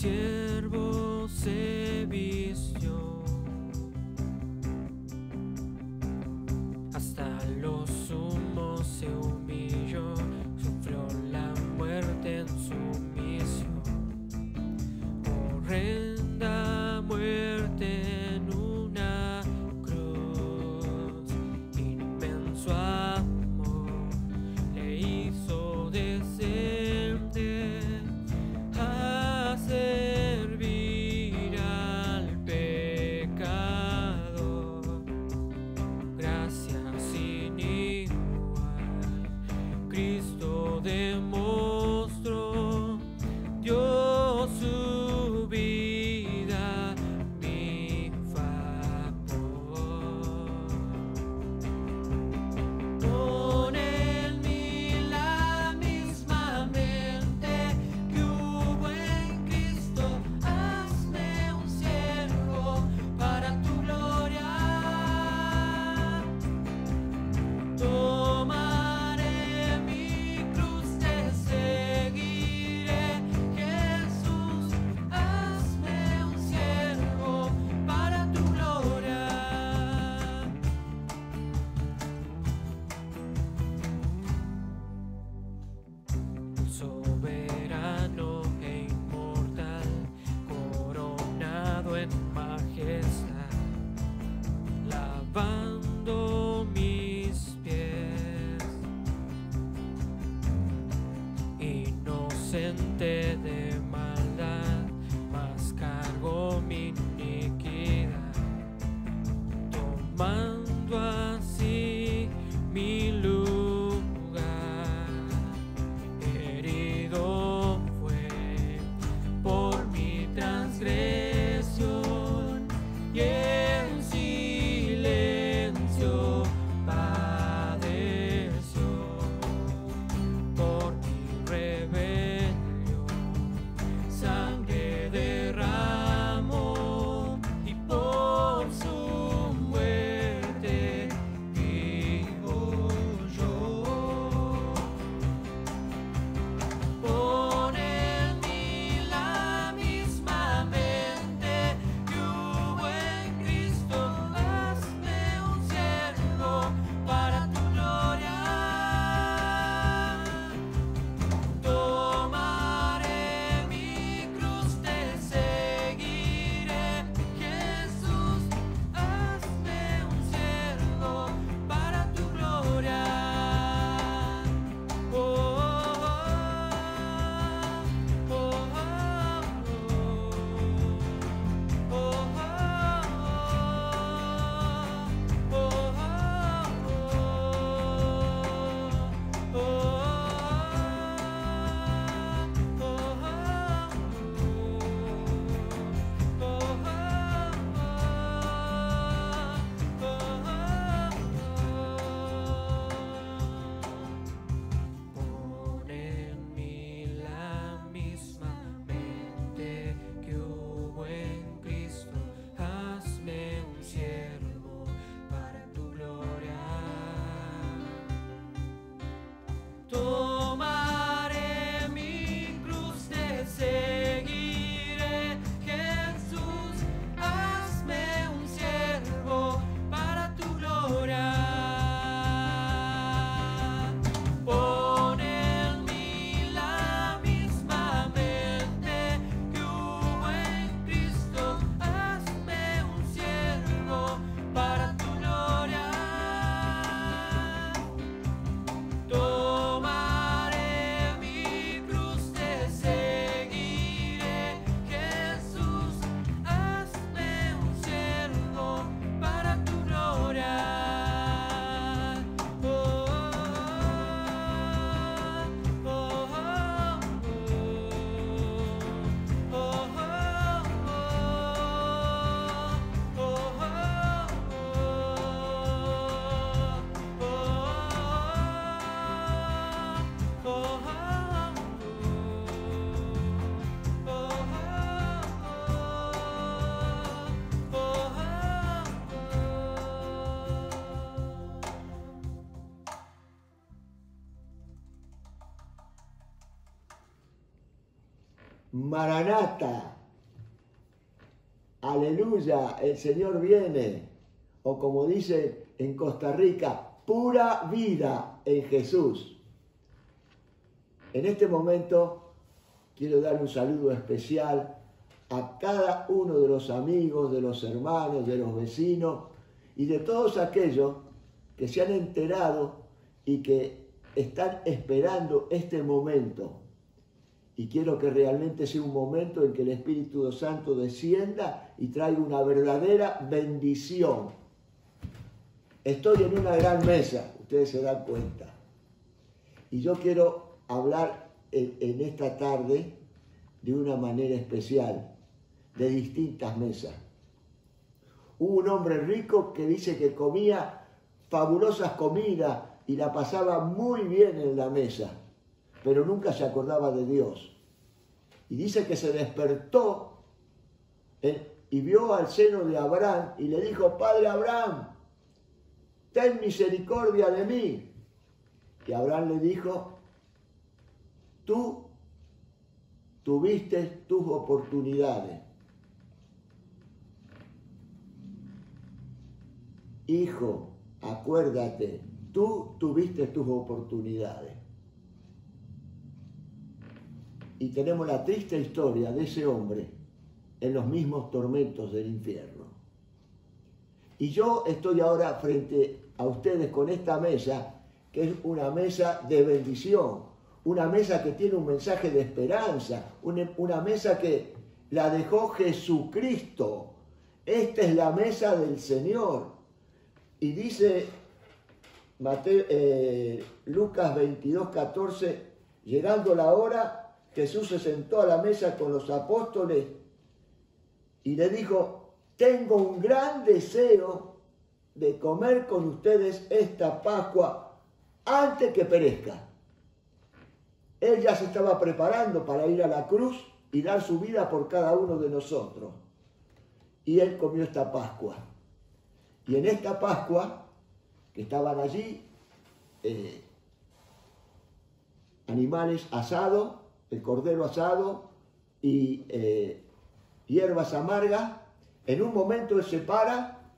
siervo se vistió, hasta lo sumo se humilló, sufrió la muerte en sumisión, horrenda muerte en una cruz, inmenso amor le hizo descender a ser Maranata, aleluya, el Señor viene. O como dicen en Costa Rica, pura vida en Jesús. En este momento quiero dar un saludo especial a cada uno de los amigos, de los hermanos, de los vecinos y de todos aquellos que se han enterado y que están esperando este momento. Y quiero que realmente sea un momento en que el Espíritu Santo descienda y traiga una verdadera bendición. Estoy en una gran mesa, ustedes se dan cuenta. Y yo quiero hablar en esta tarde de una manera especial, de distintas mesas. Hubo un hombre rico que dice que comía fabulosas comidas y la pasaba muy bien en la mesa, pero nunca se acordaba de Dios. Y dice que se despertó y vio al seno de Abraham y le dijo: Padre Abraham, ten misericordia de mí. Y Abraham le dijo: tú tuviste tus oportunidades. Hijo, acuérdate, tú tuviste tus oportunidades. Y tenemos la triste historia de ese hombre en los mismos tormentos del infierno. Y yo estoy ahora frente a ustedes con esta mesa, que es una mesa de bendición, una mesa que tiene un mensaje de esperanza, una mesa que la dejó Jesucristo. Esta es la mesa del Señor. Y dice Lucas 22:14, llegando la hora, Jesús se sentó a la mesa con los apóstoles y le dijo: tengo un gran deseo de comer con ustedes esta Pascua antes que perezca. Él ya se estaba preparando para ir a la cruz y dar su vida por cada uno de nosotros. Y él comió esta Pascua. Y en esta Pascua, que estaban allí, animales asados, el cordero asado y hierbas amargas, en un momento él se para,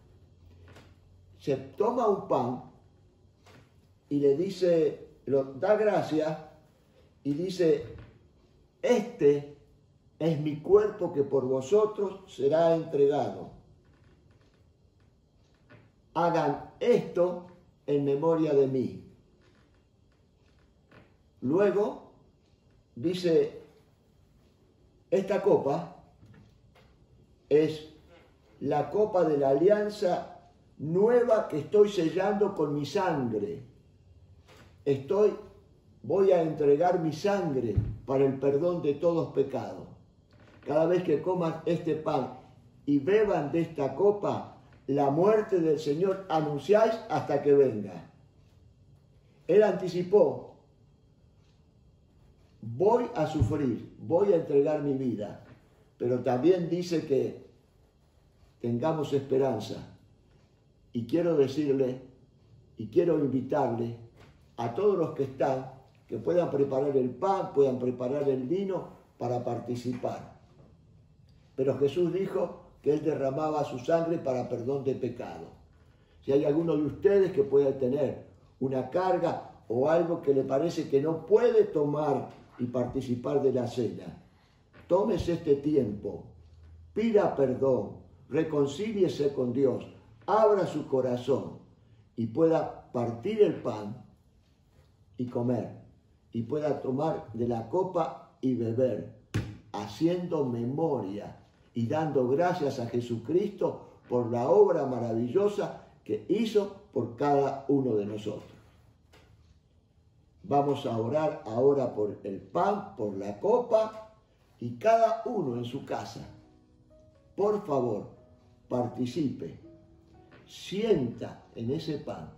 se toma un pan y le dice, da gracias y dice: este es mi cuerpo que por vosotros será entregado. Hagan esto en memoria de mí. Luego dice: esta copa es la copa de la alianza nueva que estoy sellando con mi sangre. Voy a entregar mi sangre para el perdón de todos pecados. Cada vez que coman este pan y beban de esta copa, la muerte del Señor anunciáis hasta que venga. Él anticipó: voy a sufrir, voy a entregar mi vida, pero también dice que tengamos esperanza. Y quiero decirle y quiero invitarle a todos los que están, que puedan preparar el pan, puedan preparar el vino para participar. Pero Jesús dijo que Él derramaba su sangre para perdón de pecado. Si hay alguno de ustedes que pueda tener una carga o algo que le parece que no puede tomar y participar de la cena, tómese este tiempo, pida perdón, reconcíliese con Dios, abra su corazón y pueda partir el pan y comer, y pueda tomar de la copa y beber, haciendo memoria y dando gracias a Jesucristo por la obra maravillosa que hizo por cada uno de nosotros. Vamos a orar ahora por el pan, por la copa, y cada uno en su casa, por favor, participe, sienta en ese pan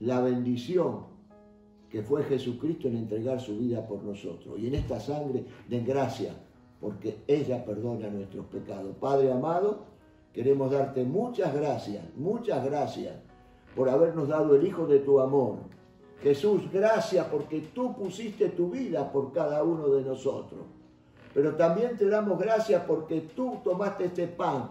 la bendición que fue Jesucristo en entregar su vida por nosotros. Y en esta sangre den gracia, porque ella perdona nuestros pecados. Padre amado, queremos darte muchas gracias por habernos dado el Hijo de tu amor. Jesús, gracias porque tú pusiste tu vida por cada uno de nosotros. pero también te damos gracias porque tú tomaste este pan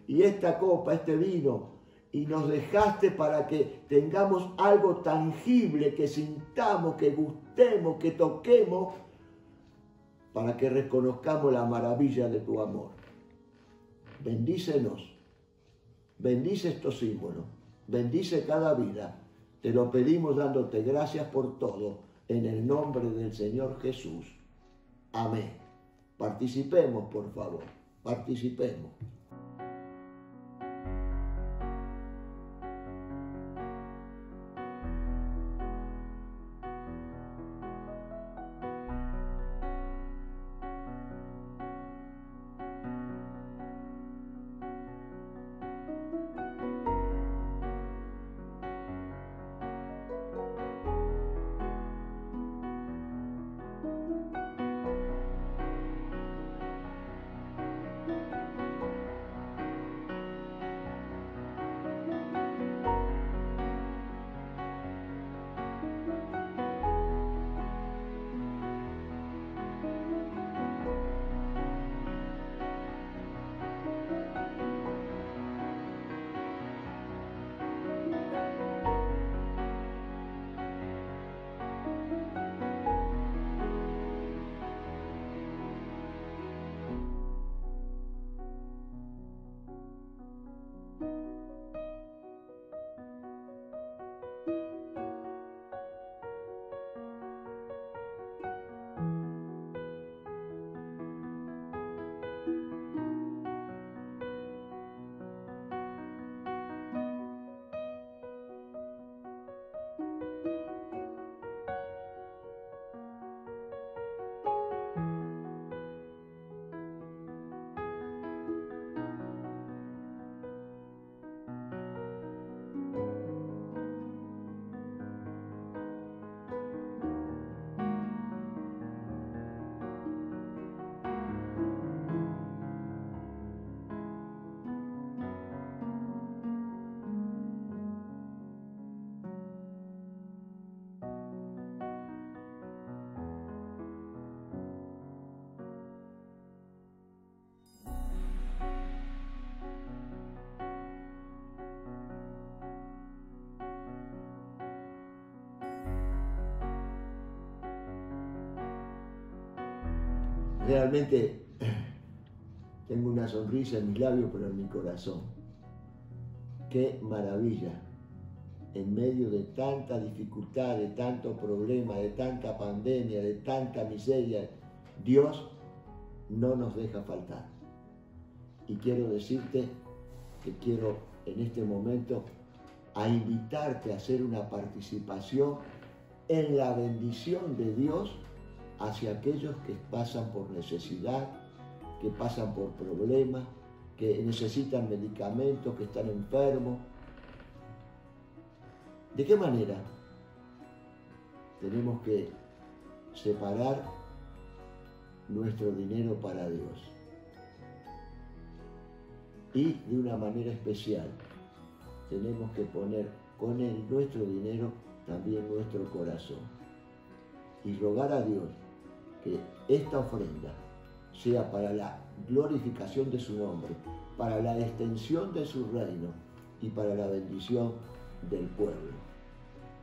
y esta copa, este vino, y nos dejaste para que tengamos algo tangible, que sintamos, que gustemos, que toquemos, para que reconozcamos la maravilla de tu amor. Bendícenos, bendice estos símbolos, bendice cada vida. Te lo pedimos dándote gracias por todo, en el nombre del Señor Jesús. Amén. Participemos, por favor, participemos. Realmente tengo una sonrisa en mis labios, pero en mi corazón. Qué maravilla. En medio de tanta dificultad, de tanto problema, de tanta pandemia, de tanta miseria, Dios no nos deja faltar. Y quiero decirte que quiero en este momento a invitarte a hacer una participación en la bendición de Dios hacia aquellos que pasan por necesidad, que pasan por problemas, que necesitan medicamentos, que están enfermos. ¿De qué manera? Tenemos que separar nuestro dinero para Dios. Y de una manera especial, tenemos que poner con nuestro dinero también nuestro corazón. Y rogar a Dios que esta ofrenda sea para la glorificación de su nombre, para la extensión de su reino y para la bendición del pueblo.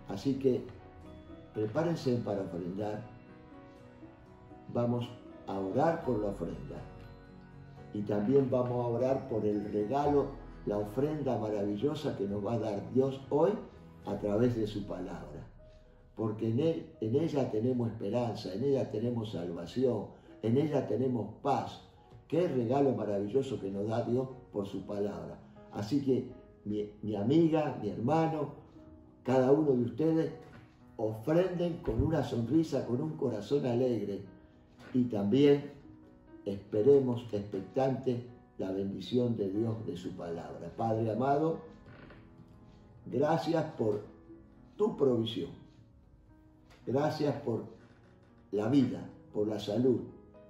Así que prepárense para ofrendar. Vamos a orar por la ofrenda y también vamos a orar por el regalo, la ofrenda maravillosa que nos va a dar Dios hoy a través de su palabra. Porque en ella tenemos esperanza, en ella tenemos salvación, en ella tenemos paz. Qué regalo maravilloso que nos da Dios por su palabra. Así que mi amiga, mi hermano, cada uno de ustedes ofrenden con una sonrisa, con un corazón alegre y también esperemos expectantes la bendición de Dios de su palabra. Padre amado, gracias por tu provisión. Gracias por la vida, por la salud,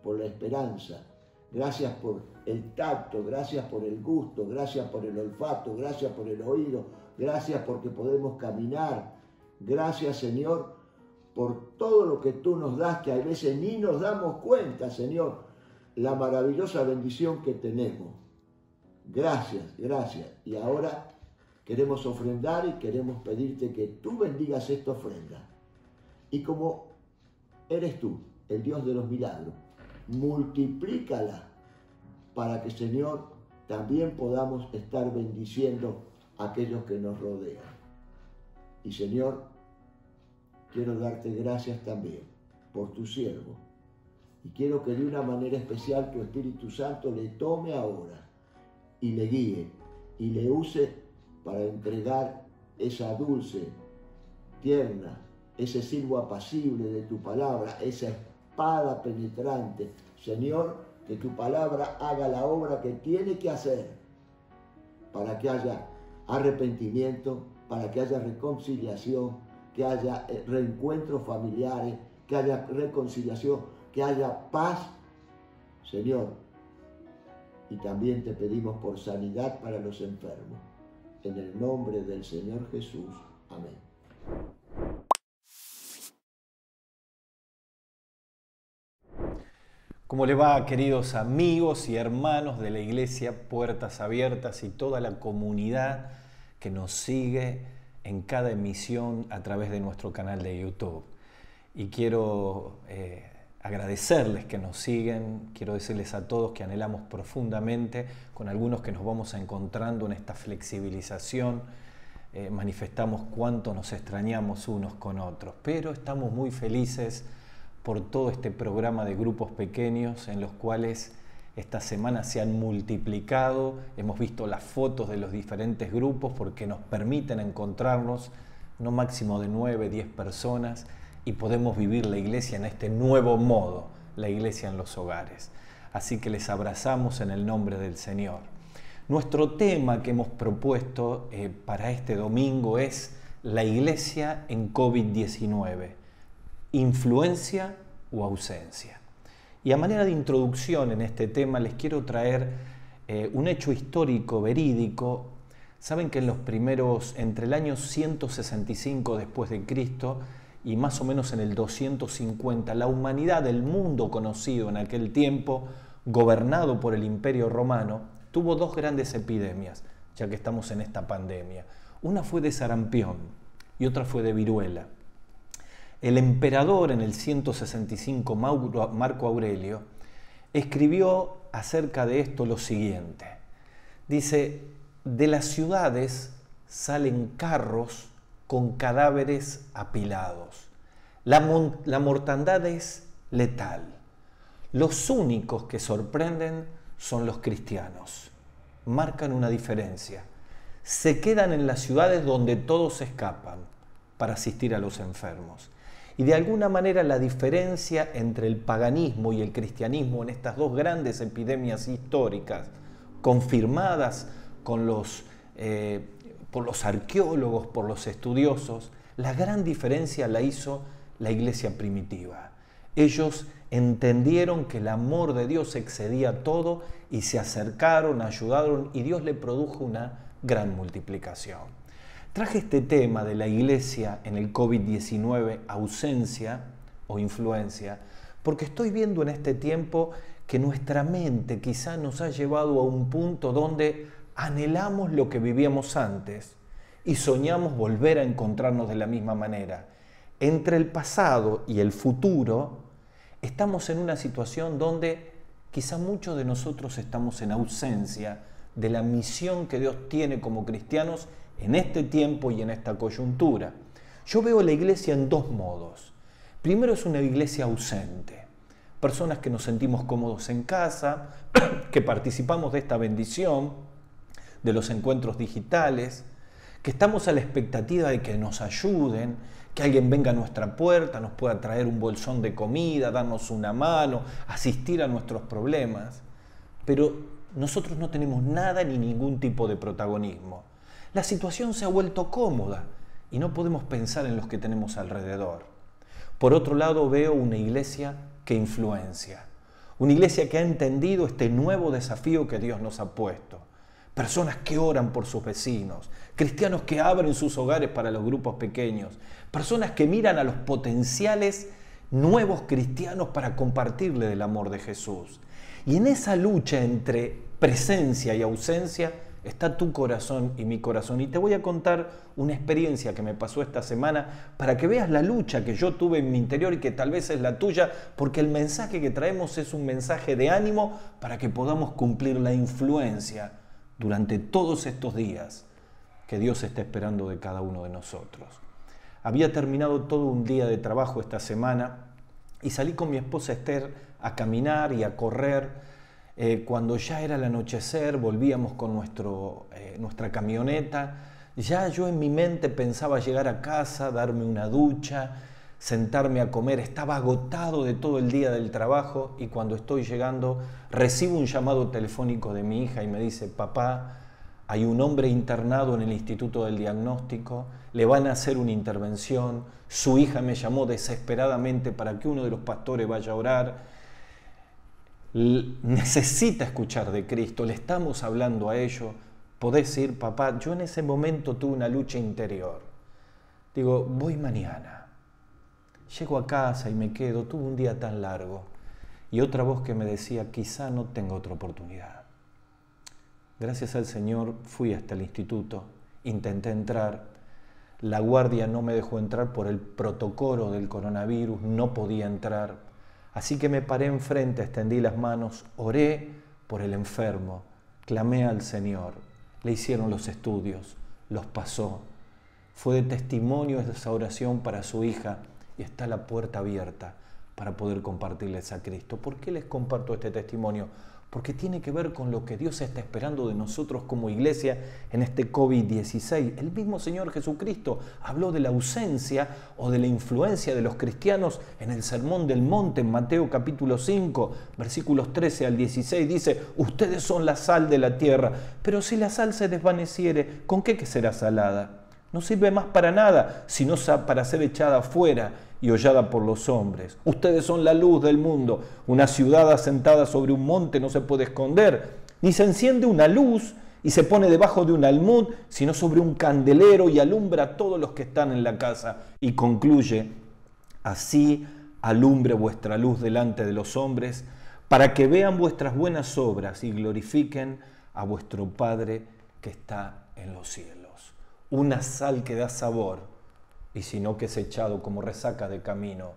por la esperanza. Gracias por el tacto, gracias por el gusto, gracias por el olfato, gracias por el oído, gracias porque podemos caminar. Gracias, Señor, por todo lo que tú nos das, que a veces ni nos damos cuenta, Señor. la maravillosa bendición que tenemos. Gracias, gracias. Y ahora queremos ofrendar y queremos pedirte que tú bendigas esta ofrenda. Y como eres tú, el Dios de los milagros, multiplícala para que, Señor, también podamos estar bendiciendo a aquellos que nos rodean. Y, Señor, quiero darte gracias también por tu siervo. Y quiero que de una manera especial tu Espíritu Santo le tome ahora y le guíe y le use para entregar esa dulce, tierna, ese silbo apacible de tu palabra, esa espada penetrante. Señor, que tu palabra haga la obra que tiene que hacer para que haya arrepentimiento, para que haya reconciliación, que haya reencuentros familiares, que haya reconciliación, que haya paz, Señor. Y también te pedimos por sanidad para los enfermos. En el nombre del Señor Jesús. Amén. ¿Cómo le va, queridos amigos y hermanos de la Iglesia Puertas Abiertas y toda la comunidad que nos sigue en cada emisión a través de nuestro canal de YouTube? Y quiero agradecerles que nos siguen, quiero decirles a todos que anhelamos profundamente, con algunos que nos vamos encontrando en esta flexibilización, manifestamos cuánto nos extrañamos unos con otros, pero estamos muy felices por todo este programa de grupos pequeños en los cuales esta semana se han multiplicado. Hemos visto las fotos de los diferentes grupos porque nos permiten encontrarnos, no máximo de 9, 10 personas, y podemos vivir la iglesia en este nuevo modo, la iglesia en los hogares. Así que les abrazamos en el nombre del Señor. Nuestro tema que hemos propuesto para este domingo es la iglesia en COVID-19. Influencia o ausencia. Y a manera de introducción en este tema les quiero traer un hecho histórico verídico. Saben que entre el año 165 después de Cristo y más o menos en el 250, la humanidad, el mundo conocido en aquel tiempo, gobernado por el Imperio Romano, tuvo dos grandes epidemias, ya que estamos en esta pandemia. Una fue de sarampión y otra fue de viruela. El emperador en el 165, Marco Aurelio, escribió acerca de esto lo siguiente. Dice, de las ciudades salen carros con cadáveres apilados. La mortandad es letal. Los únicos que sorprenden son los cristianos. Marcan una diferencia. Se quedan en las ciudades donde todos escapan para asistir a los enfermos. Y de alguna manera la diferencia entre el paganismo y el cristianismo en estas dos grandes epidemias históricas, confirmadas por los arqueólogos, por los estudiosos, la gran diferencia la hizo la iglesia primitiva. Ellos entendieron que el amor de Dios excedía todo y se acercaron, ayudaron y Dios le produjo una gran multiplicación. Traje este tema de la iglesia en el COVID-19, ausencia o influencia, porque estoy viendo en este tiempo que nuestra mente quizá nos ha llevado a un punto donde anhelamos lo que vivíamos antes y soñamos volver a encontrarnos de la misma manera. Entre el pasado y el futuro estamos en una situación donde quizá muchos de nosotros estamos en ausencia de la misión que Dios tiene como cristianos en este tiempo y en esta coyuntura. Yo veo la iglesia en dos modos. Primero es una iglesia ausente. Personas que nos sentimos cómodos en casa, que participamos de esta bendición, de los encuentros digitales, que estamos a la expectativa de que nos ayuden, que alguien venga a nuestra puerta, nos pueda traer un bolsón de comida, darnos una mano, asistir a nuestros problemas. Pero nosotros no tenemos nada ni ningún tipo de protagonismo. La situación se ha vuelto cómoda y no podemos pensar en los que tenemos alrededor. Por otro lado, veo una iglesia que influencia. Una iglesia que ha entendido este nuevo desafío que Dios nos ha puesto. Personas que oran por sus vecinos, cristianos que abren sus hogares para los grupos pequeños, personas que miran a los potenciales nuevos cristianos para compartirle del amor de Jesús. Y en esa lucha entre presencia y ausencia está tu corazón y mi corazón. Y te voy a contar una experiencia que me pasó esta semana para que veas la lucha que yo tuve en mi interior y que tal vez es la tuya, porque el mensaje que traemos es un mensaje de ánimo para que podamos cumplir la influencia durante todos estos días que Dios está esperando de cada uno de nosotros. Había terminado todo un día de trabajo esta semana y salí con mi esposa Esther a caminar y a correr. Cuando ya era el anochecer, volvíamos con nuestra camioneta. Ya yo en mi mente pensaba llegar a casa, darme una ducha, sentarme a comer. Estaba agotado de todo el día del trabajo y cuando estoy llegando recibo un llamado telefónico de mi hija y me dice: papá, hay un hombre internado en el Instituto del Diagnóstico, le van a hacer una intervención, su hija me llamó desesperadamente para que uno de los pastores vaya a orar. Necesita escuchar de Cristo, le estamos hablando a ellos. Podés ir, papá. Yo en ese momento tuve una lucha interior. Digo, voy mañana. Llego a casa y me quedo, tuve un día tan largo. Y otra voz que me decía, quizá no tenga otra oportunidad. Gracias al Señor fui hasta el instituto, intenté entrar. La guardia no me dejó entrar por el protocolo del coronavirus, no podía entrar. Así que me paré enfrente, extendí las manos, oré por el enfermo, clamé al Señor, le hicieron los estudios, los pasó. Fue de testimonio esa oración para su hija y está la puerta abierta para poder compartirles a Cristo. ¿Por qué les comparto este testimonio? Porque tiene que ver con lo que Dios está esperando de nosotros como iglesia en este COVID-19. El mismo Señor Jesucristo habló de la ausencia o de la influencia de los cristianos en el Sermón del Monte, en Mateo capítulo 5, versículos 13 al 16. Dice, ustedes son la sal de la tierra, pero si la sal se desvaneciere, ¿con qué será salada? No sirve más para nada, sino para ser echada afuera y hollada por los hombres. Ustedes son la luz del mundo. Una ciudad asentada sobre un monte no se puede esconder, ni se enciende una luz y se pone debajo de un almud, sino sobre un candelero y alumbra a todos los que están en la casa. Y concluye, así alumbre vuestra luz delante de los hombres, para que vean vuestras buenas obras y glorifiquen a vuestro Padre que está en los cielos. Una sal que da sabor, y si no que es echado como resaca de camino.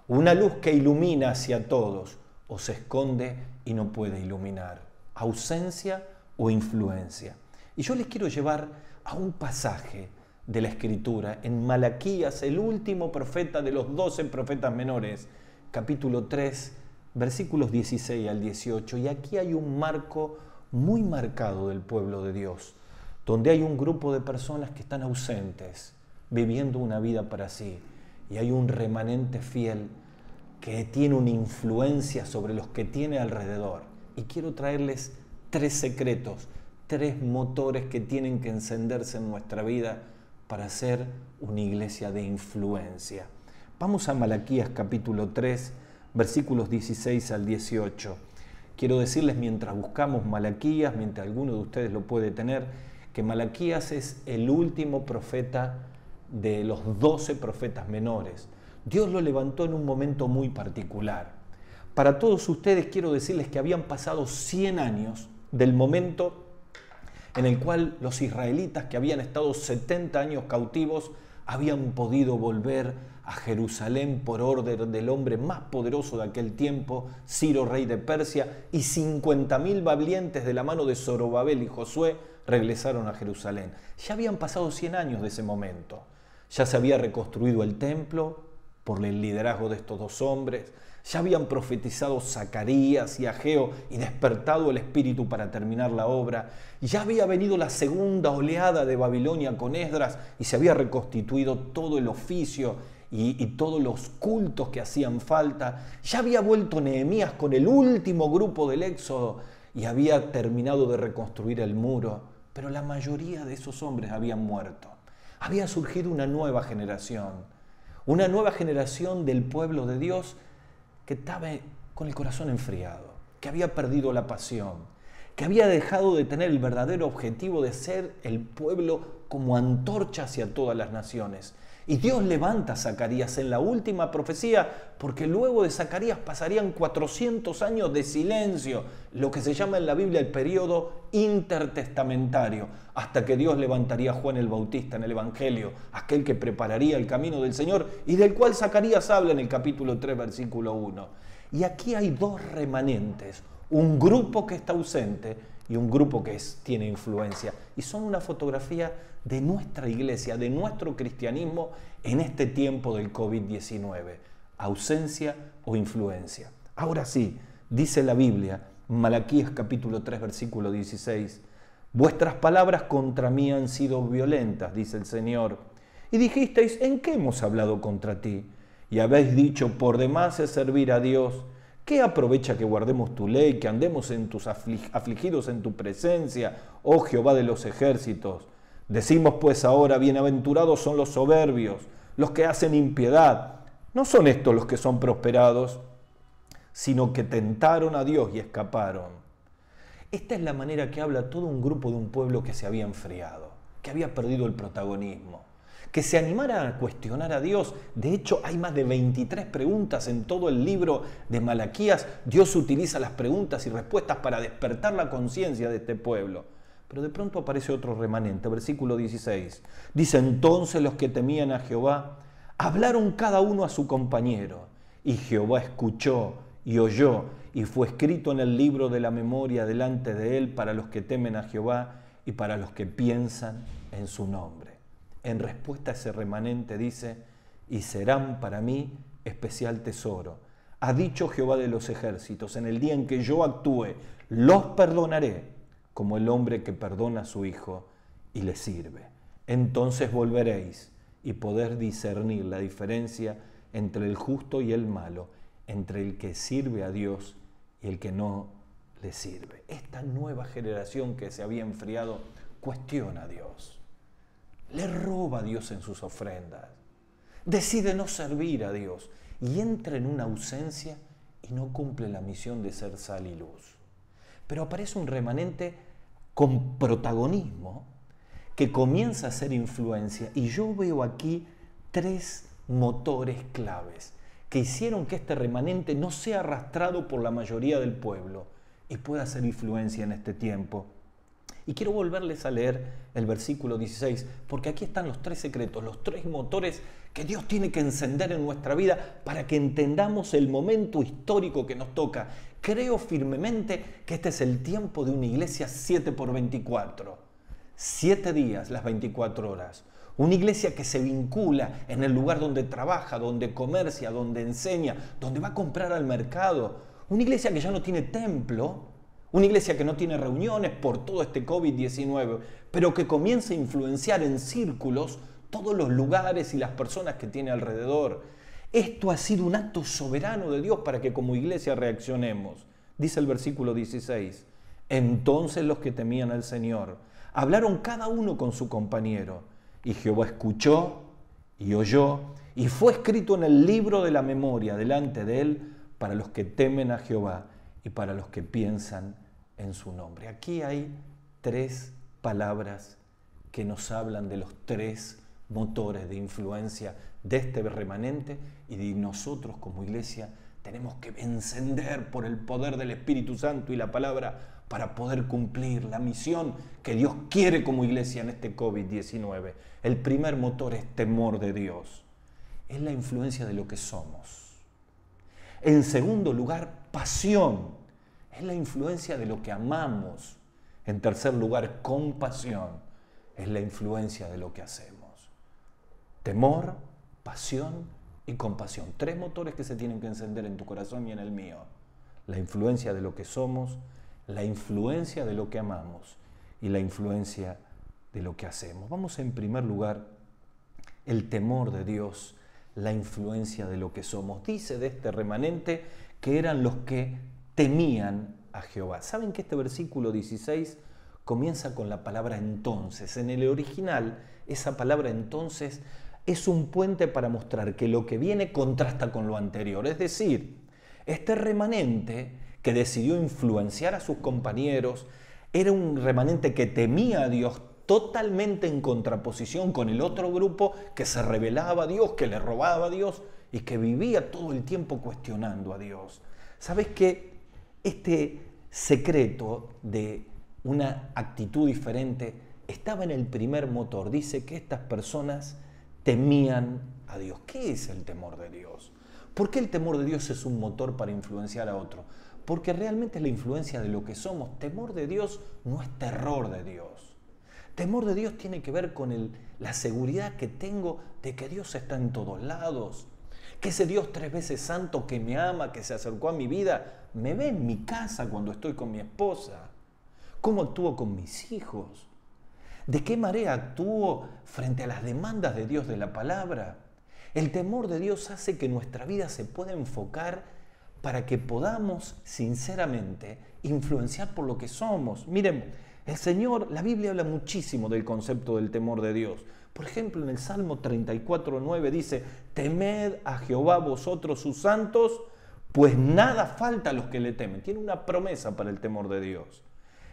Una luz que ilumina hacia todos, o se esconde y no puede iluminar. Ausencia o influencia. Y yo les quiero llevar a un pasaje de la Escritura, en Malaquías, el último profeta de los 12 profetas menores, capítulo 3, versículos 16 al 18. Y aquí hay un marco muy marcado del pueblo de Dios, donde hay un grupo de personas que están ausentes, viviendo una vida para sí, y hay un remanente fiel que tiene una influencia sobre los que tiene alrededor. Y quiero traerles 3 secretos, 3 motores que tienen que encenderse en nuestra vida para ser una iglesia de influencia. Vamos a Malaquías capítulo 3, versículos 16 al 18. Quiero decirles, mientras buscamos Malaquías, mientras alguno de ustedes lo puede tener, que Malaquías es el último profeta de los 12 profetas menores. Dios lo levantó en un momento muy particular. Para todos ustedes quiero decirles que habían pasado 100 años del momento en el cual los israelitas, que habían estado 70 años cautivos, habían podido volver a Jerusalén por orden del hombre más poderoso de aquel tiempo, Ciro, rey de Persia, y 50.000 valientes de la mano de Zorobabel y Josué regresaron a Jerusalén. Ya habían pasado 100 años de ese momento. Ya se había reconstruido el templo por el liderazgo de estos 2 hombres. Ya habían profetizado Zacarías y Ageo y despertado el espíritu para terminar la obra. Ya había venido la segunda oleada de Babilonia con Esdras y se había reconstituido todo el oficio y todos los cultos que hacían falta. Ya había vuelto Nehemías con el último grupo del Éxodo y había terminado de reconstruir el muro. Pero la mayoría de esos hombres habían muerto. Había surgido una nueva generación del pueblo de Dios que estaba con el corazón enfriado, que había perdido la pasión, que había dejado de tener el verdadero objetivo de ser el pueblo como antorcha hacia todas las naciones. Y Dios levanta a Zacarías en la última profecía, porque luego de Zacarías pasarían 400 años de silencio, lo que se llama en la Biblia el periodo intertestamentario, hasta que Dios levantaría a Juan el Bautista en el Evangelio, aquel que prepararía el camino del Señor, y del cual Zacarías habla en el capítulo 3, versículo 1. Y aquí hay dos remanentes, un grupo que está ausente y un grupo que tiene influencia. Y son una fotografía de nuestra iglesia, de nuestro cristianismo en este tiempo del COVID-19. Ausencia o influencia. Ahora sí, dice la Biblia, Malaquías capítulo 3, versículo 16, vuestras palabras contra mí han sido violentas, dice el Señor. Y dijisteis, ¿en qué hemos hablado contra ti? Y habéis dicho, por demás es servir a Dios. ¿Qué aprovecha que guardemos tu ley, que andemos en tus afligidos en tu presencia, oh Jehová de los ejércitos? Decimos pues ahora, bienaventurados son los soberbios, los que hacen impiedad. No son estos los que son prosperados, sino que tentaron a Dios y escaparon. Esta es la manera que habla todo un grupo de un pueblo que se había enfriado, que había perdido el protagonismo, que se animara a cuestionar a Dios. De hecho, hay más de 23 preguntas en todo el libro de Malaquías. Dios utiliza las preguntas y respuestas para despertar la conciencia de este pueblo. Pero de pronto aparece otro remanente, versículo 16. Dice, entonces los que temían a Jehová hablaron cada uno a su compañero, y Jehová escuchó y oyó, y fue escrito en el libro de la memoria delante de él para los que temen a Jehová y para los que piensan en su nombre. En respuesta a ese remanente dice, y serán para mí especial tesoro. Ha dicho Jehová de los ejércitos, en el día en que yo actúe, los perdonaré, como el hombre que perdona a su hijo y le sirve. Entonces volveréis y poder discernir la diferencia entre el justo y el malo, entre el que sirve a Dios y el que no le sirve. Esta nueva generación que se había enfriado cuestiona a Dios. Le roba a Dios en sus ofrendas. Decide no servir a Dios y entra en una ausencia y no cumple la misión de ser sal y luz. Pero aparece un remanente con protagonismo que comienza a hacer influencia. Y yo veo aquí 3 motores claves que hicieron que este remanente no sea arrastrado por la mayoría del pueblo y pueda hacer influencia en este tiempo. Y quiero volverles a leer el versículo 16, porque aquí están los 3 secretos, los 3 motores que Dios tiene que encender en nuestra vida para que entendamos el momento histórico que nos toca. Creo firmemente que este es el tiempo de una iglesia 7x24. 7 días, las 24 horas. Una iglesia que se vincula en el lugar donde trabaja, donde comercia, donde enseña, donde va a comprar al mercado. Una iglesia que ya no tiene templo. Una iglesia que no tiene reuniones por todo este COVID-19, pero que comienza a influenciar en círculos todos los lugares y las personas que tiene alrededor. Esto ha sido un acto soberano de Dios para que como iglesia reaccionemos. Dice el versículo 16, entonces los que temían al Señor hablaron cada uno con su compañero, y Jehová escuchó y oyó, y fue escrito en el libro de la memoria delante de él para los que temen a Jehová y para los que piensan en su nombre. Aquí hay 3 palabras que nos hablan de los 3 motores de influencia de este remanente, y de nosotros como iglesia tenemos que encender por el poder del Espíritu Santo y la palabra para poder cumplir la misión que Dios quiere como iglesia en este COVID-19. El primer motor es temor de Dios. Es la influencia de lo que somos. En segundo lugar, pasión. Es la influencia de lo que amamos. En tercer lugar, compasión. Es la influencia de lo que hacemos. Temor, pasión y compasión. 3 motores que se tienen que encender en tu corazón y en el mío. La influencia de lo que somos, la influencia de lo que amamos y la influencia de lo que hacemos. Vamos en primer lugar, el temor de Dios, la influencia de lo que somos. Dice de este remanente que eran los que temían a Jehová. ¿Saben que este versículo 16 comienza con la palabra entonces? En el original, esa palabra entonces es un puente para mostrar que lo que viene contrasta con lo anterior. Es decir, este remanente que decidió influenciar a sus compañeros era un remanente que temía a Dios totalmente en contraposición con el otro grupo que se rebelaba a Dios, que le robaba a Dios y que vivía todo el tiempo cuestionando a Dios. ¿Sabes qué? Este secreto de una actitud diferente estaba en el primer motor. Dice que estas personas temían a Dios. ¿Qué es el temor de Dios? ¿Por qué el temor de Dios es un motor para influenciar a otro? Porque realmente es la influencia de lo que somos. Temor de Dios no es terror de Dios. Temor de Dios tiene que ver con la seguridad que tengo de que Dios está en todos lados. Que ese Dios 3 veces santo que me ama, que se acercó a mi vida, me ve en mi casa cuando estoy con mi esposa. ¿Cómo actúo con mis hijos? ¿De qué manera actúo frente a las demandas de Dios de la palabra? El temor de Dios hace que nuestra vida se pueda enfocar para que podamos sinceramente influenciar por lo que somos. Miren, el Señor, la Biblia habla muchísimo del concepto del temor de Dios. Por ejemplo, en el Salmo 34:9 dice: temed a Jehová vosotros sus santos, pues nada falta a los que le temen. Tiene una promesa para el temor de Dios.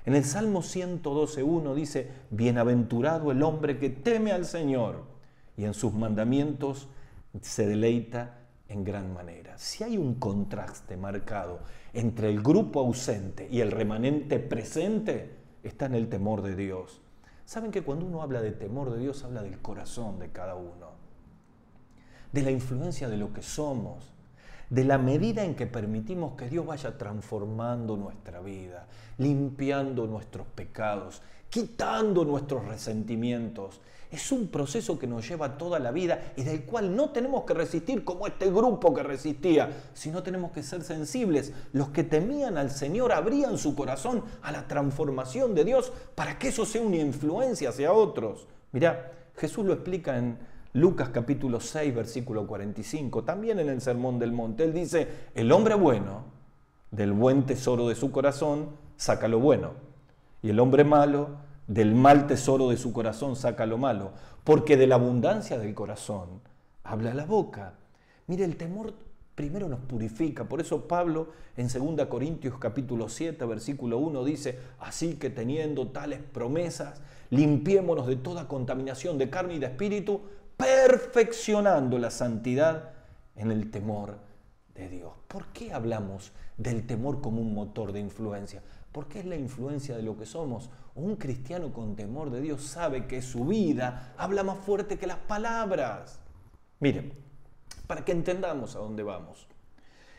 En el Salmo 112:1 dice: bienaventurado el hombre que teme al Señor y en sus mandamientos se deleita en gran manera. Si hay un contraste marcado entre el grupo ausente y el remanente presente, está en el temor de Dios. ¿Saben que cuando uno habla de temor de Dios, habla del corazón de cada uno? De la influencia de lo que somos, de la medida en que permitimos que Dios vaya transformando nuestra vida, limpiando nuestros pecados, quitando nuestros resentimientos. Es un proceso que nos lleva toda la vida y del cual no tenemos que resistir como este grupo que resistía, sino tenemos que ser sensibles. Los que temían al Señor abrían su corazón a la transformación de Dios para que eso sea una influencia hacia otros. Mirá, Jesús lo explica en Lucas capítulo 6, versículo 45, también en el Sermón del Monte. Él dice: el hombre bueno, del buen tesoro de su corazón, saca lo bueno. Y el hombre malo, del mal tesoro de su corazón, saca lo malo. Porque de la abundancia del corazón habla la boca. Mire, el temor primero nos purifica. Por eso Pablo en 2 Corintios capítulo 7, versículo 1 dice: así que teniendo tales promesas, limpiémonos de toda contaminación de carne y de espíritu, perfeccionando la santidad en el temor de Dios. ¿Por qué hablamos del temor como un motor de influencia? Porque es la influencia de lo que somos. Un cristiano con temor de Dios sabe que su vida habla más fuerte que las palabras. Miren, para que entendamos a dónde vamos.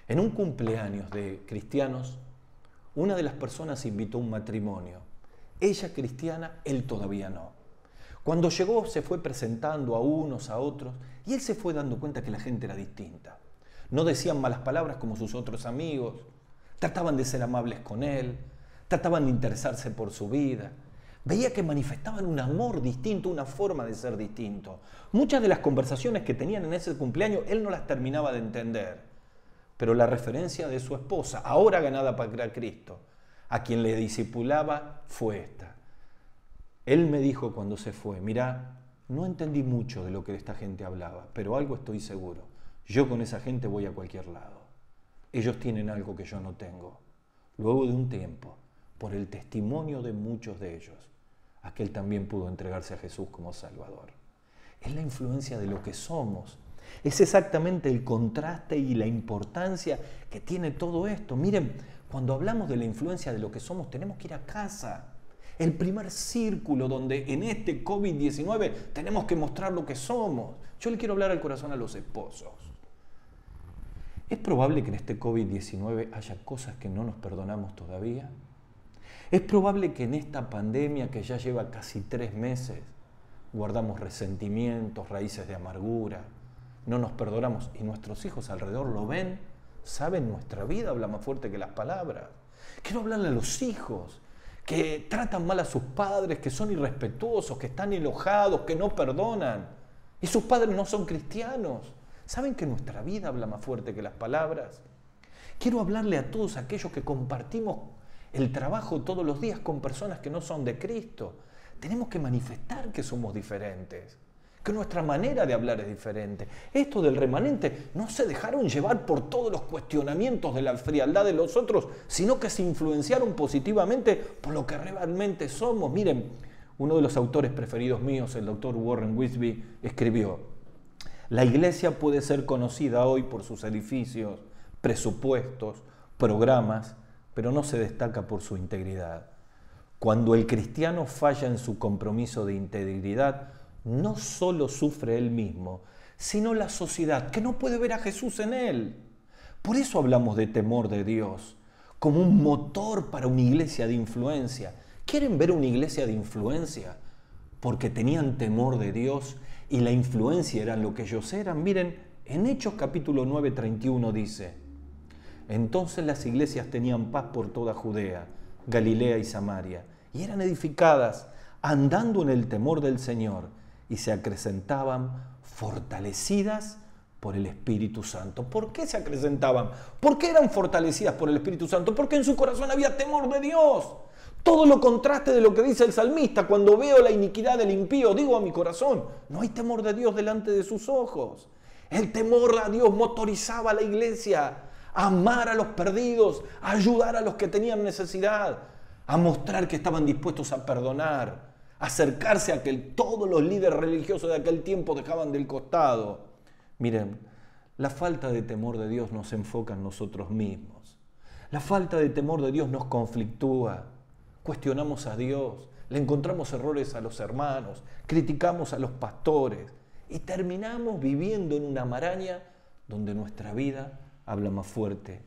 En un cumpleaños de cristianos, una de las personas invitó a un matrimonio. Ella cristiana, él todavía no. Cuando llegó se fue presentando a unos, a otros, y él se fue dando cuenta que la gente era distinta. No decían malas palabras como sus otros amigos, trataban de ser amables con él, trataban de interesarse por su vida. Veía que manifestaban un amor distinto, una forma de ser distinto. Muchas de las conversaciones que tenían en ese cumpleaños, él no las terminaba de entender. Pero la referencia de su esposa, ahora ganada para Cristo, a quien le discipulaba, fue esta. Él me dijo cuando se fue: mirá, no entendí mucho de lo que esta gente hablaba, pero algo estoy seguro. Yo con esa gente voy a cualquier lado. Ellos tienen algo que yo no tengo. Luego de un tiempo, por el testimonio de muchos de ellos, aquel también pudo entregarse a Jesús como Salvador. Es la influencia de lo que somos. Es exactamente el contraste y la importancia que tiene todo esto. Miren, cuando hablamos de la influencia de lo que somos, tenemos que ir a casa. El primer círculo donde en este COVID-19 tenemos que mostrar lo que somos. Yo le quiero hablar al corazón a los esposos. ¿Es probable que en este COVID-19 haya cosas que no nos perdonamos todavía? ¿Es probable que en esta pandemia que ya lleva casi 3 meses guardamos resentimientos, raíces de amargura, no nos perdonamos y nuestros hijos alrededor lo ven, saben, nuestra vida habla más fuerte que las palabras? Quiero hablarle a los hijos que tratan mal a sus padres, que son irrespetuosos, que están enojados, que no perdonan y sus padres no son cristianos. ¿Saben que nuestra vida habla más fuerte que las palabras? Quiero hablarle a todos aquellos que compartimos el trabajo todos los días con personas que no son de Cristo. Tenemos que manifestar que somos diferentes, que nuestra manera de hablar es diferente. Esto del remanente no se dejaron llevar por todos los cuestionamientos de la frialdad de los otros, sino que se influenciaron positivamente por lo que realmente somos. Miren, uno de los autores preferidos míos, el doctor Warren Wiersbe, escribió: la iglesia puede ser conocida hoy por sus edificios, presupuestos, programas, pero no se destaca por su integridad. Cuando el cristiano falla en su compromiso de integridad, no solo sufre él mismo, sino la sociedad, que no puede ver a Jesús en él. Por eso hablamos de temor de Dios, como un motor para una iglesia de influencia. ¿Quieren ver una iglesia de influencia? Porque tenían temor de Dios y la influencia era lo que ellos eran. Miren, en Hechos capítulo 9, 31 dice: entonces las iglesias tenían paz por toda Judea, Galilea y Samaria, y eran edificadas andando en el temor del Señor, y se acrecentaban fortalecidas por el Espíritu Santo. ¿Por qué se acrecentaban? ¿Por qué eran fortalecidas por el Espíritu Santo? Porque en su corazón había temor de Dios. Todo lo contraste de lo que dice el salmista: cuando veo la iniquidad del impío, digo a mi corazón, no hay temor de Dios delante de sus ojos. El temor a Dios motorizaba a la iglesia a amar a los perdidos, a ayudar a los que tenían necesidad, a mostrar que estaban dispuestos a perdonar, a acercarse a que todos los líderes religiosos de aquel tiempo dejaban del costado. Miren, la falta de temor de Dios nos enfoca en nosotros mismos. La falta de temor de Dios nos conflictúa. Cuestionamos a Dios, le encontramos errores a los hermanos, criticamos a los pastores y terminamos viviendo en una maraña donde nuestra vida habla más fuerte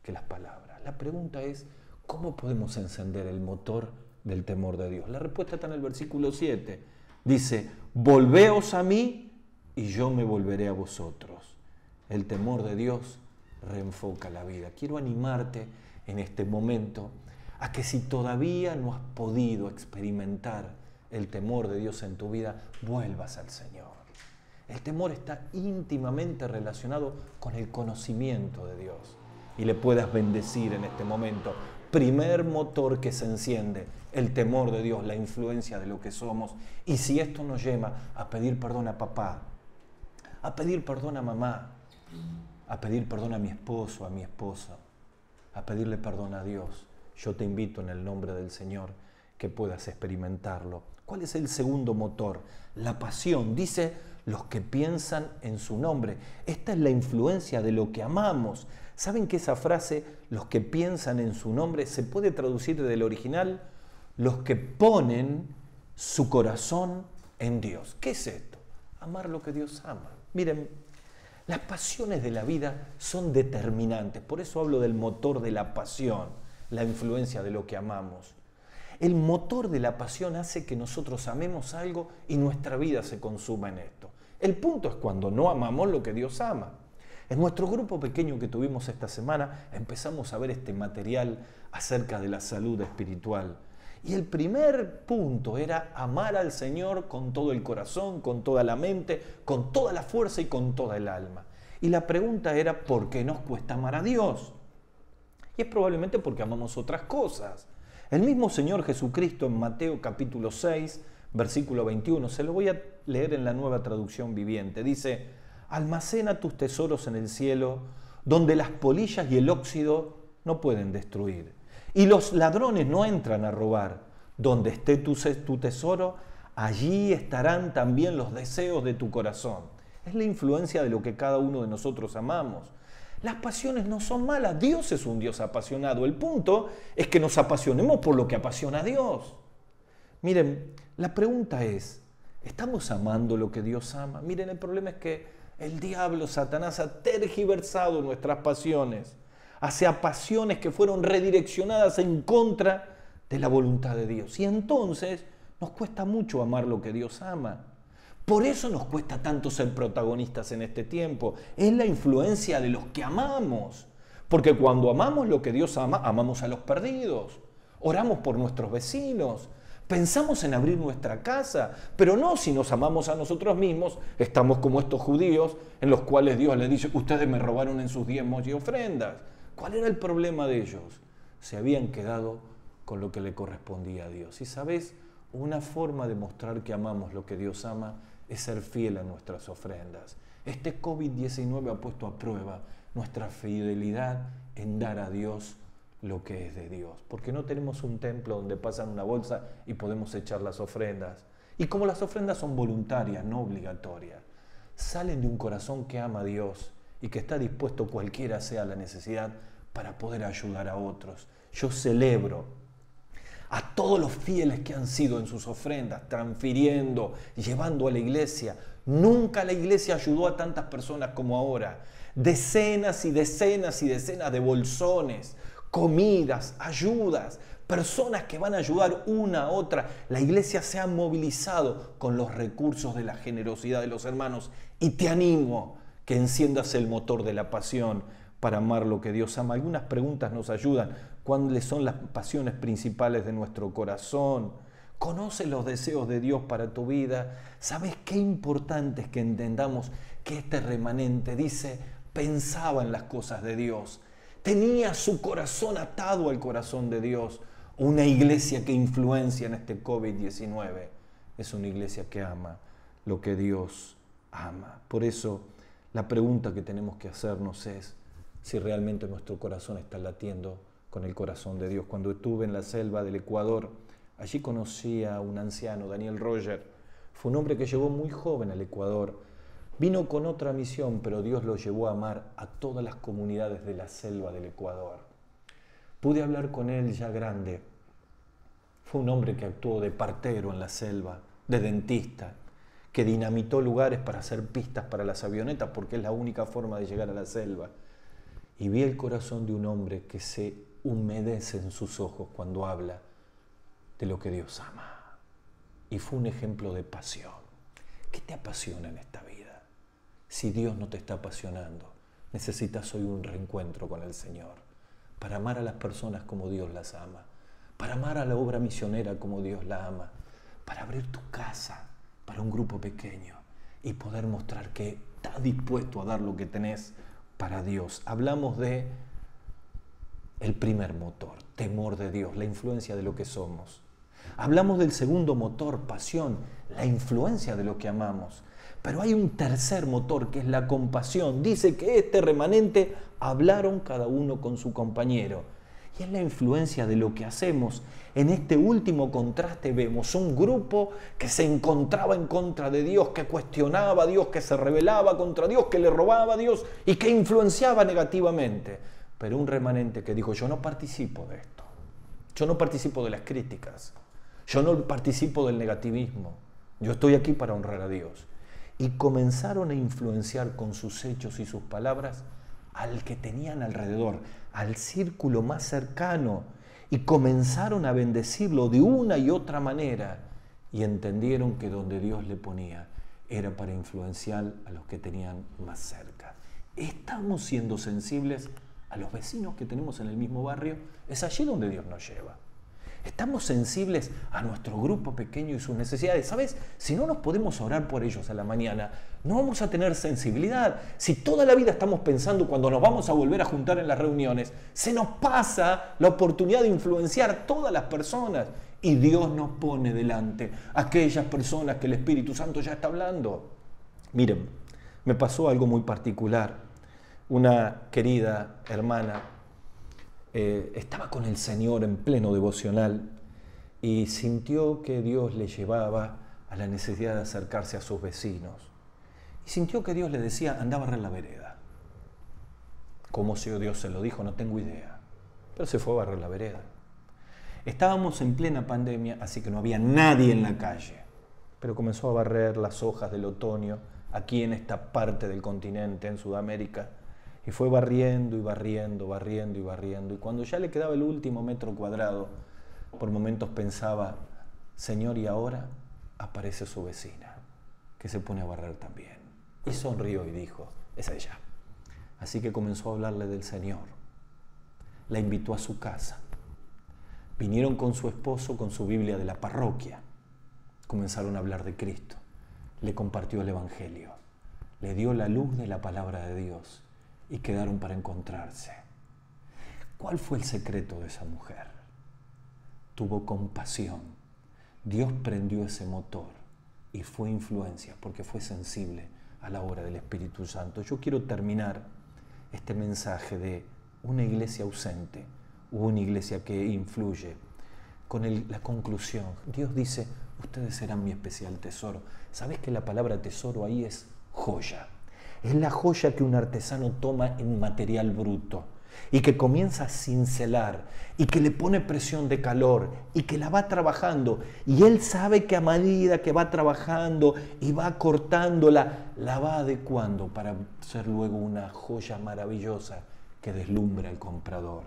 que las palabras. La pregunta es: ¿cómo podemos encender el motor del temor de Dios? La respuesta está en el versículo 7. Dice: volveos a mí y yo me volveré a vosotros. El temor de Dios reenfoca la vida. Quiero animarte en este momento a que, si todavía no has podido experimentar el temor de Dios en tu vida, vuelvas al Señor. El temor está íntimamente relacionado con el conocimiento de Dios y le puedas bendecir en este momento. Primer motor que se enciende, el temor de Dios, la influencia de lo que somos. Y si esto nos lleva a pedir perdón a papá, a pedir perdón a mamá, a pedir perdón a mi esposo, a mi esposa, a pedirle perdón a Dios, yo te invito en el nombre del Señor que puedas experimentarlo. ¿Cuál es el segundo motor? La pasión. Dice: los que piensan en su nombre. Esta es la influencia de lo que amamos. ¿Saben que esa frase, los que piensan en su nombre, se puede traducir del original? Los que ponen su corazón en Dios. ¿Qué es esto? Amar lo que Dios ama. Miren, las pasiones de la vida son determinantes. Por eso hablo del motor de la pasión, la influencia de lo que amamos. El motor de la pasión hace que nosotros amemos algo y nuestra vida se consuma en esto. El punto es cuando no amamos lo que Dios ama. En nuestro grupo pequeño que tuvimos esta semana empezamos a ver este material acerca de la salud espiritual. Y el primer punto era amar al Señor con todo el corazón, con toda la mente, con toda la fuerza y con toda el alma. Y la pregunta era: ¿por qué nos cuesta amar a Dios? Y es probablemente porque amamos otras cosas. El mismo Señor Jesucristo en Mateo capítulo 6, versículo 21, se lo voy a leer en la Nueva Traducción Viviente. Dice: almacena tus tesoros en el cielo, donde las polillas y el óxido no pueden destruir, y los ladrones no entran a robar. Donde esté tu tesoro, allí estarán también los deseos de tu corazón. Es la influencia de lo que cada uno de nosotros amamos. Las pasiones no son malas. Dios es un Dios apasionado. El punto es que nos apasionemos por lo que apasiona a Dios. Miren, la pregunta es: ¿estamos amando lo que Dios ama? Miren, el problema es que el diablo, Satanás, ha tergiversado nuestras pasiones hacia pasiones que fueron redireccionadas en contra de la voluntad de Dios. Y entonces nos cuesta mucho amar lo que Dios ama. Por eso nos cuesta tanto ser protagonistas en este tiempo. Es la influencia de los que amamos. Porque cuando amamos lo que Dios ama, amamos a los perdidos. Oramos por nuestros vecinos. Pensamos en abrir nuestra casa. Pero no si nos amamos a nosotros mismos, estamos como estos judíos en los cuales Dios les dice: ustedes me robaron en sus diezmos y ofrendas. ¿Cuál era el problema de ellos? Se habían quedado con lo que le correspondía a Dios. Y ¿sabes? Una forma de mostrar que amamos lo que Dios ama es ser fiel a nuestras ofrendas. Este COVID-19 ha puesto a prueba nuestra fidelidad en dar a Dios lo que es de Dios, porque no tenemos un templo donde pasan una bolsa y podemos echar las ofrendas. Y como las ofrendas son voluntarias, no obligatorias, salen de un corazón que ama a Dios y que está dispuesto, cualquiera sea la necesidad, para poder ayudar a otros. Yo celebro a todos los fieles que han sido en sus ofrendas, transfiriendo, llevando a la iglesia. Nunca la iglesia ayudó a tantas personas como ahora. Decenas y decenas y decenas de bolsones, comidas, ayudas, personas que van a ayudar una a otra. La iglesia se ha movilizado con los recursos de la generosidad de los hermanos y te animo que enciendas el motor de la pasión para amar lo que Dios ama. Algunas preguntas nos ayudan. ¿Cuáles son las pasiones principales de nuestro corazón? ¿Conoces los deseos de Dios para tu vida? ¿Sabes qué importante es que entendamos que este remanente, dice, pensaba en las cosas de Dios? Tenía su corazón atado al corazón de Dios. Una iglesia que influencia en este COVID-19 es una iglesia que ama lo que Dios ama. Por eso, la pregunta que tenemos que hacernos es si realmente nuestro corazón está latiendo con el corazón de Dios. Cuando estuve en la selva del Ecuador, allí conocí a un anciano, Daniel Roger. Fue un hombre que llegó muy joven al Ecuador. Vino con otra misión, pero Dios lo llevó a amar a todas las comunidades de la selva del Ecuador. Pude hablar con él ya grande. Fue un hombre que actuó de partero en la selva, de dentista, que dinamitó lugares para hacer pistas para las avionetas, porque es la única forma de llegar a la selva. Y vi el corazón de un hombre que se humedece en sus ojos cuando habla de lo que Dios ama. Y fue un ejemplo de pasión. ¿Qué te apasiona en esta vida? Si Dios no te está apasionando, necesitas hoy un reencuentro con el Señor para amar a las personas como Dios las ama, para amar a la obra misionera como Dios la ama, para abrir tu casa para un grupo pequeño y poder mostrar que estás dispuesto a dar lo que tenés para Dios. Hablamos de el primer motor, temor de Dios, la influencia de lo que somos. Hablamos del segundo motor, pasión, la influencia de lo que amamos. Pero hay un tercer motor que es la compasión. Dice que este remanente hablaron cada uno con su compañero. Y es la influencia de lo que hacemos. En este último contraste vemos un grupo que se encontraba en contra de Dios, que cuestionaba a Dios, que se rebelaba contra Dios, que le robaba a Dios y que influenciaba negativamente. Pero un remanente que dijo, yo no participo de esto. Yo no participo de las críticas. Yo no participo del negativismo. Yo estoy aquí para honrar a Dios. Y comenzaron a influenciar con sus hechos y sus palabras al que tenían alrededor, al círculo más cercano, y comenzaron a bendecirlo de una y otra manera, y entendieron que donde Dios le ponía era para influenciar a los que tenían más cerca. ¿Estamos siendo sensibles a los vecinos que tenemos en el mismo barrio? Es allí donde Dios nos lleva. ¿Estamos sensibles a nuestro grupo pequeño y sus necesidades? ¿Sabes? Si no nos podemos orar por ellos a la mañana, no vamos a tener sensibilidad. Si toda la vida estamos pensando cuando nos vamos a volver a juntar en las reuniones, se nos pasa la oportunidad de influenciar a todas las personas. Y Dios nos pone delante a aquellas personas que el Espíritu Santo ya está hablando. Miren, me pasó algo muy particular. Una querida hermana estaba con el Señor en pleno devocional y sintió que Dios le llevaba a la necesidad de acercarse a sus vecinos. Y sintió que Dios le decía, anda a barrer la vereda. ¿Cómo si Dios se lo dijo? No tengo idea. Pero se fue a barrer la vereda. Estábamos en plena pandemia, así que no había nadie en la calle. Pero comenzó a barrer las hojas del otoño aquí en esta parte del continente, en Sudamérica. Y fue barriendo y barriendo, barriendo y barriendo. Y cuando ya le quedaba el último metro cuadrado, por momentos pensaba, Señor, y ahora aparece su vecina, que se pone a barrer también. Y sonrió y dijo, es ella. Así que comenzó a hablarle del Señor. La invitó a su casa. Vinieron con su esposo, con su Biblia de la parroquia. Comenzaron a hablar de Cristo. Le compartió el Evangelio. Le dio la luz de la palabra de Dios. Y quedaron para encontrarse. ¿Cuál fue el secreto de esa mujer? Tuvo compasión. Dios prendió ese motor y fue influencia porque fue sensible a la obra del Espíritu Santo. Yo quiero terminar este mensaje de una iglesia ausente, una iglesia que influye. Con la conclusión, Dios dice, ustedes serán mi especial tesoro. ¿Sabes que la palabra tesoro ahí es joya? Es la joya que un artesano toma en material bruto y que comienza a cincelar y que le pone presión de calor y que la va trabajando. Y él sabe que a medida que va trabajando y va cortándola, la va adecuando para ser luego una joya maravillosa que deslumbra al comprador.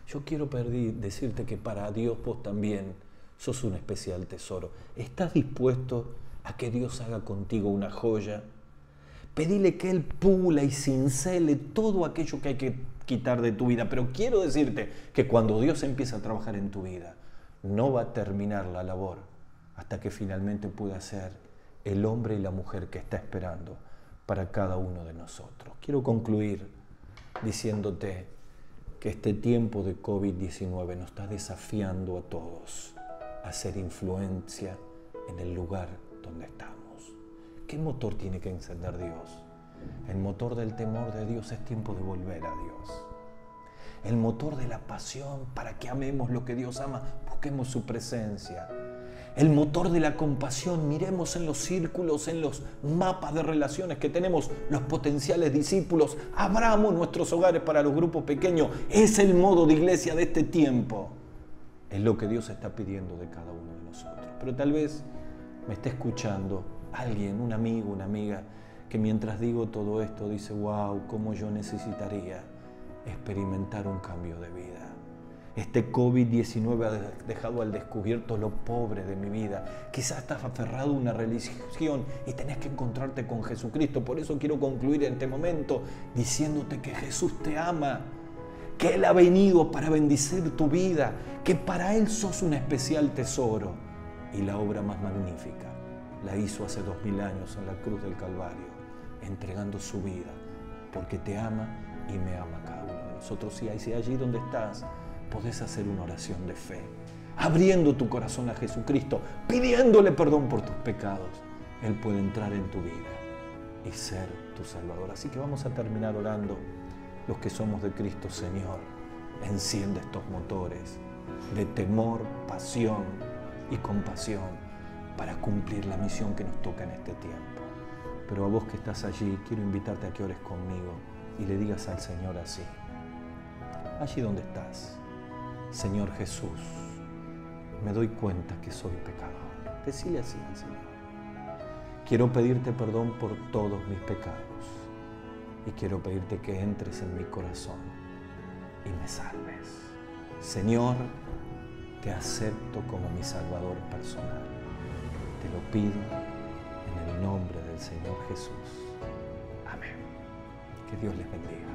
Yo quiero decirte que para Dios vos también sos un especial tesoro. ¿Estás dispuesto a que Dios haga contigo una joya? Pedile que Él pula y cincele todo aquello que hay que quitar de tu vida. Pero quiero decirte que cuando Dios empieza a trabajar en tu vida, no va a terminar la labor hasta que finalmente pueda ser el hombre y la mujer que está esperando para cada uno de nosotros. Quiero concluir diciéndote que este tiempo de COVID-19 nos está desafiando a todos a hacer influencia en el lugar donde estamos. ¿Qué motor tiene que encender Dios? El motor del temor de Dios es tiempo de volver a Dios. El motor de la pasión para que amemos lo que Dios ama, busquemos su presencia. El motor de la compasión, miremos en los círculos, en los mapas de relaciones que tenemos los potenciales discípulos, abramos nuestros hogares para los grupos pequeños. Es el modo de iglesia de este tiempo. Es lo que Dios está pidiendo de cada uno de nosotros. Pero tal vez me esté escuchando alguien, un amigo, una amiga, que mientras digo todo esto dice, wow, cómo yo necesitaría experimentar un cambio de vida. Este COVID-19 ha dejado al descubierto lo pobre de mi vida. Quizás estás aferrado a una religión y tenés que encontrarte con Jesucristo. Por eso quiero concluir en este momento diciéndote que Jesús te ama, que Él ha venido para bendecir tu vida, que para Él sos un especial tesoro. Y la obra más magnífica la hizo hace 2000 años en la cruz del Calvario, entregando su vida, porque te ama y me ama cada uno de nosotros. Y allí donde estás, podés hacer una oración de fe, abriendo tu corazón a Jesucristo, pidiéndole perdón por tus pecados. Él puede entrar en tu vida y ser tu Salvador. Así que vamos a terminar orando. Los que somos de Cristo, Señor, enciende estos motores de temor, pasión y compasión para cumplir la misión que nos toca en este tiempo. Pero a vos que estás allí, quiero invitarte a que ores conmigo y le digas al Señor así, allí donde estás: Señor Jesús, me doy cuenta que soy pecador. Decile así al Señor. Quiero pedirte perdón por todos mis pecados y quiero pedirte que entres en mi corazón y me salves. Señor, te acepto como mi Salvador personal. Te lo pido en el nombre del Señor Jesús. Amén. Que Dios les bendiga.